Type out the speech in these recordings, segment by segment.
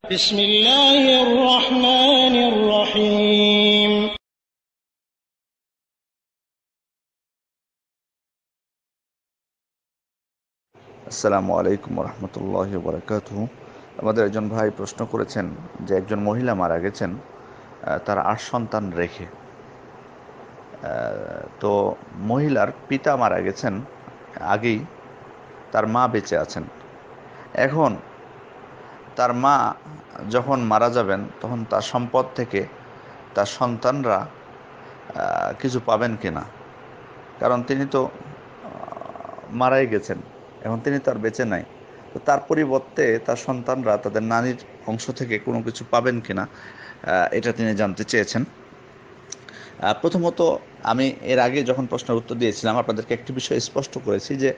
بسم الله الرحمن الرحيم আসসালামু আলাইকুম রহমতুল্লাহি বারাকাতুহু। আমাদের একজন ভাই প্রশ্ন করেছেন যে একজন মহিলা মারা গেছেন তার ৮ সন্তান রেখে। তো মহিলার পিতা মারা গেছেন আগেই, তার মা বেঁচে আছেন। এখন তার মা যখন মারা যাবেন তখন তার সম্পদ থেকে তার সন্তানরা কিছু পাবেন কিনা, কারণ তিনি তো মারাই গেছেন, এখন তিনি তার বেঁচে নাই। তো তার পরিবর্তে তার সন্তানরা তাদের নানির অংশ থেকে কোনো কিছু পাবেন কিনা, এটা তিনি জানতে চেয়েছেন। প্রথমত, আমি এর আগে যখন প্রশ্নের উত্তর দিয়েছিলাম আপনাদেরকে একটি বিষয় স্পষ্ট করেছি যে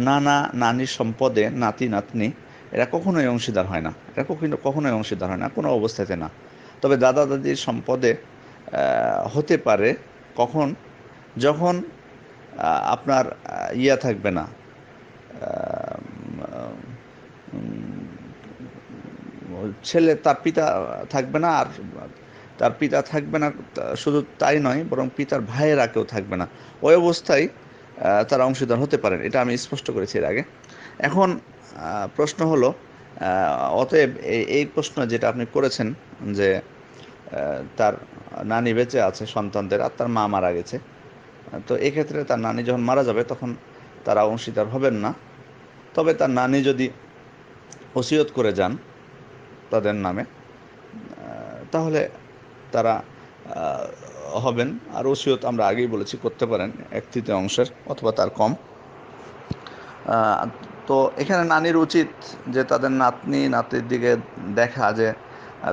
নানা নানির সম্পদে নাতি নাতনি এরা কখনোই অংশীদার হয় না, এরা কখনোই অংশীদার হয় না, কোনো অবস্থাতে না। তবে দাদা দাদির সম্পদে হতে পারে কখন, যখন আপনার ইয়া থাকবে না, ছেলে তার পিতা থাকবে না, আর তার পিতা থাকবে না, শুধু তাই নয় বরং পিতার ভাইয়েরা কেউ থাকবে না, ওই অবস্থায় তারা অংশীদার হতে পারেন। এটা আমি স্পষ্ট করেছি এর আগে। এখন প্রশ্ন হলো, অতএব এই প্রশ্ন যেটা আপনি করেছেন যে তার নানি বেঁচে আছে সন্তানদের আর তার মা মারা গেছে, তো এক্ষেত্রে তার নানি যখন মারা যাবে তখন তারা অংশীদার হবেন না। তবে তার নানি যদি ওসিয়ত করে যান তাদের নামে, তাহলে তারা হবেন। আর ওসিয়ত আমরা আগেই বলেছি করতে পারেন 1/3 অংশের অথবা তার কম। আহ, তো এখানে নানির উচিত যে তাদের নাতনি নাতির দিকে দেখা, যে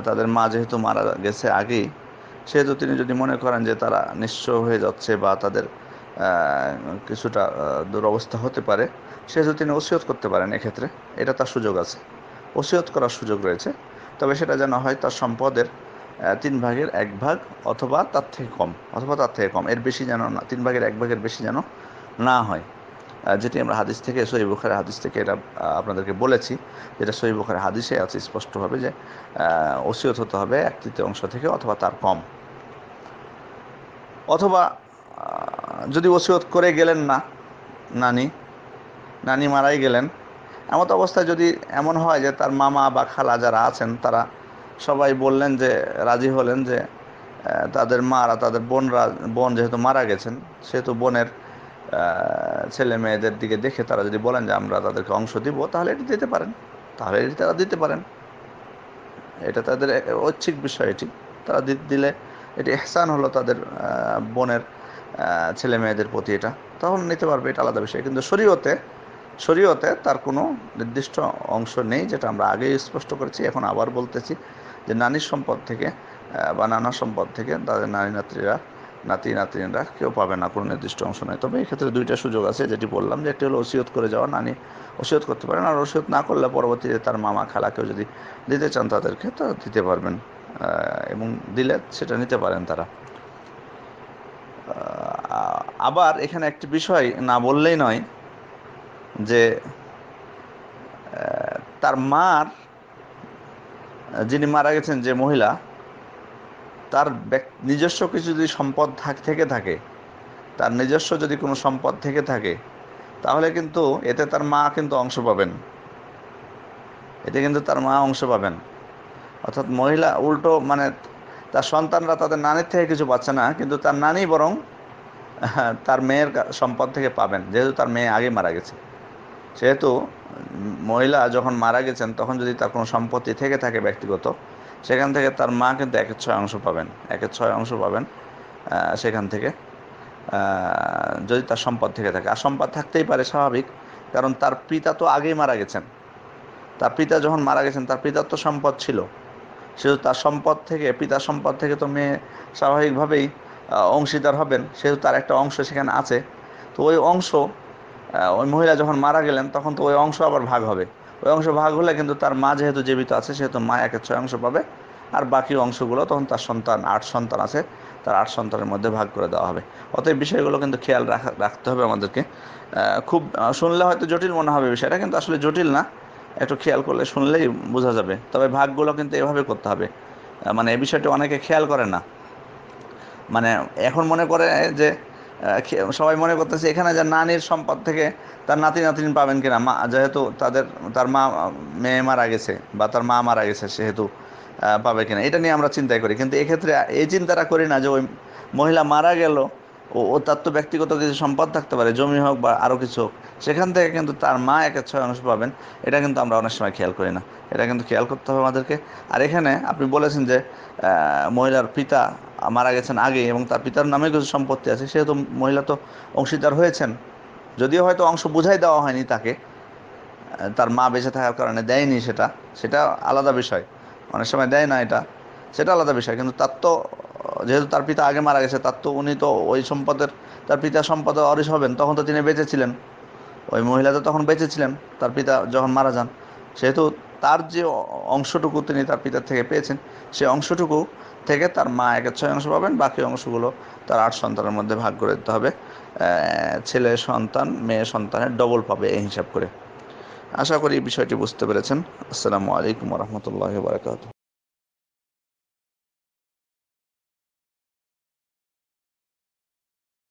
তাদের মা যেহেতু মারা গেছে আগেই, সেহেতু তিনি যদি মনে করেন যে তারা নিঃস্ব হয়ে যাচ্ছে বা তাদের কিছুটা দুরবস্থা হতে পারে, সেহেতু তিনি ওসিয়ত করতে পারেন। এক্ষেত্রে এটা তার সুযোগ আছে, ওসিয়ত করার সুযোগ রয়েছে। তবে সেটা যেন হয় তার সম্পদের 3/1 অথবা তার থেকে কম, এর বেশি যেন না, 3/1 বেশি যেন না হয়। যেটি আমরা হাদিস থেকে, সহিহ বুখারীর হাদিস থেকে এটা আপনাদেরকে বলেছি, যেটা সহিহ বুখারীর হাদিসে আছে স্পষ্টভাবে যে ওসিয়ত হতে হবে 1/3 অংশ থেকে অথবা তার কম। অথবা যদি ওসিয়ত করে গেলেন না, নানি নানি মারাই গেলেন, এমত অবস্থায় যদি এমন হয় যে তার মামা বা খালা যারা আছেন তারা সবাই বললেন যে, রাজি হলেন যে তাদের মারা, তাদের বোন যেহেতু মারা গেছেন, সেহেতু বোনের ছেলে মেয়েদের দিকে দেখে তারা যদি বলেন যে আমরা তাদেরকে অংশ দিব, তাহলে এটি দিতে পারেন, তারা দিতে পারেন। এটা তাদের ঐচ্ছিক বিষয়, এটি তারা দিলে এটি ইহসান হলো তাদের বোনের ছেলে মেয়েদের প্রতি, এটা তখন নিতে পারবে, এটা আলাদা বিষয়। কিন্তু শরীয়তে তার কোনো নির্দিষ্ট অংশ নেই, যেটা আমরা আগেই স্পষ্ট করেছি, এখন আবার বলতেছি যে নানির সম্পদ থেকে বা নানার সম্পদ থেকে তাদের নাতি নাতনিরা কেউ পাবে না, কোনো নির্দিষ্ট অংশ নেই। তবে এক্ষেত্রে 2টা সুযোগ আছে, যেটি বললাম, যে একটি হলো ওসিয়ত করে যাওয়া, নানি ওসিয়ত করতে পারেন, আর ওসিয়ত না করলে পরবর্তীতে তার মামা খালা কেউ যদি দিতে চান তাদেরকে তারা দিতে পারবেন, এবং দিলে সেটা নিতে পারেন তারা। আবার এখানে একটি বিষয় না বললেই নয়, যে তার মার, যিনি মারা গেছেন যে মহিলা, তার নিজস্ব কিছু যদি সম্পদ থেকে থাকে, তার নিজস্ব যদি কোনো সম্পদ থেকে থাকে, তাহলে কিন্তু এতে তার মা কিন্তু অংশ পাবেন, অংশ পাবেন। অর্থাৎ মহিলা উল্টো, মানে তার সন্তানরা তাদের নানির থেকে কিছু পাচ্ছে না, কিন্তু তার নানি বরং তার মেয়ের সম্পদ থেকে পাবেন, যেহেতু তার মেয়ে আগে মারা গেছে। সেহেতু মহিলা যখন মারা গেছেন তখন যদি তার কোনো সম্পত্তি থেকে থাকে ব্যক্তিগত, সেখান থেকে তার মা কিন্তু 1/6 অংশ পাবেন, 1/6 অংশ পাবেন সেখান থেকে, যদি তার সম্পদ থেকে থাকে। আর সম্পদ থাকতেই পারে, স্বাভাবিক, কারণ তার পিতা তো আগেই মারা গেছেন। তার পিতা যখন মারা গেছেন তার পিতার তো সম্পদ ছিল, সেহেতু তার সম্পদ থেকে, পিতার সম্পদ থেকে তো মেয়ে স্বাভাবিকভাবেই অংশীদার হবেন, সেহেতু তার একটা অংশ সেখানে আছে। তো ওই অংশ, ওই মহিলা যখন মারা গেলেন তখন তো ওই অংশ আবার ভাগ হবে। ওই অংশ ভাগ হলে কিন্তু তার মা যেহেতু জীবিত আছে, সেহেতু মা 1/6 অংশ পাবে, আর বাকি অংশগুলো তখন তার সন্তান, 8 সন্তান আছে, তার 8 সন্তানের মধ্যে ভাগ করে দেওয়া হবে। অতএব বিষয়গুলো কিন্তু খেয়াল রাখতে হবে আমাদেরকে। খুব শুনলে হয়তো জটিল মনে হবে বিষয়টা, কিন্তু আসলে জটিল না। একটু খেয়াল করলে শুনলেই বোঝা যাবে। তবে ভাগগুলো কিন্তু এভাবে করতে হবে, মানে এই বিষয়টি অনেকে খেয়াল করে না। মানে এখন মনে করে যে সবাই মনে করতেছে এখানে যে নানির সম্পদ থেকে তার নাতি নাতনি পাবেন কিনা, মা যেহেতু তার মা মেয়ে মারা গেছে বা তার মা মারা গেছে সেহেতু পাবে কিনা, এটা নিয়ে আমরা চিন্তা করি। কিন্তু এক্ষেত্রে এই চিন্তাটা করি না যে ওই মহিলা মারা গেল, ও তার তো ব্যক্তিগত কিছু সম্পদ থাকতে পারে, জমি হোক বা আরও কিছু হোক, সেখান থেকে কিন্তু তার মা 1/6 পাবেন। এটা কিন্তু আমরা অনেক সময় খেয়াল করি না, এটা কিন্তু খেয়াল করতে হবে আমাদেরকে। আর এখানে আপনি বলেছেন যে মহিলার পিতা মারা গেছেন আগে এবং তার পিতার নামে কিছু সম্পত্তি আছে, সেহেতু মহিলা তো অংশীদার হয়েছেন। যদিও হয়তো অংশ বুঝাই দেওয়া হয়নি তাকে, তার মা বেঁচে থাকার কারণে দেয়নি, সেটা সেটা আলাদা বিষয়। অনেক সময় দেয় না, এটা সেটা আলাদা বিষয়। কিন্তু তার তো যেহেতু তার পিতা আগে মারা গেছে, তার তো উনি তো ওই সম্পদের, তার পিতার সম্পদের ওয়ারিশ হবেন। তখন তো তিনি বেঁচে ছিলেন, ওই মহিলা তো তখন বেঁচে ছিলেন তার পিতা যখন মারা যান। সেহেতু তার যে অংশটুকু তিনি তার পিতার থেকে পেয়েছেন, সেই অংশটুকু থেকে তার মা 1/6 পাবেন। বাকি অংশগুলো তার 8 সন্তানের মধ্যে ভাগ করে দিতে হবে। ছেলে সন্তান মেয়ে সন্তানের ডবল পাবে এই হিসাব করে। আশা করি বিষয়টি বুঝতে পেরেছেন। আসসালামু আলাইকুম রহমতুল্লাহ বারকাত।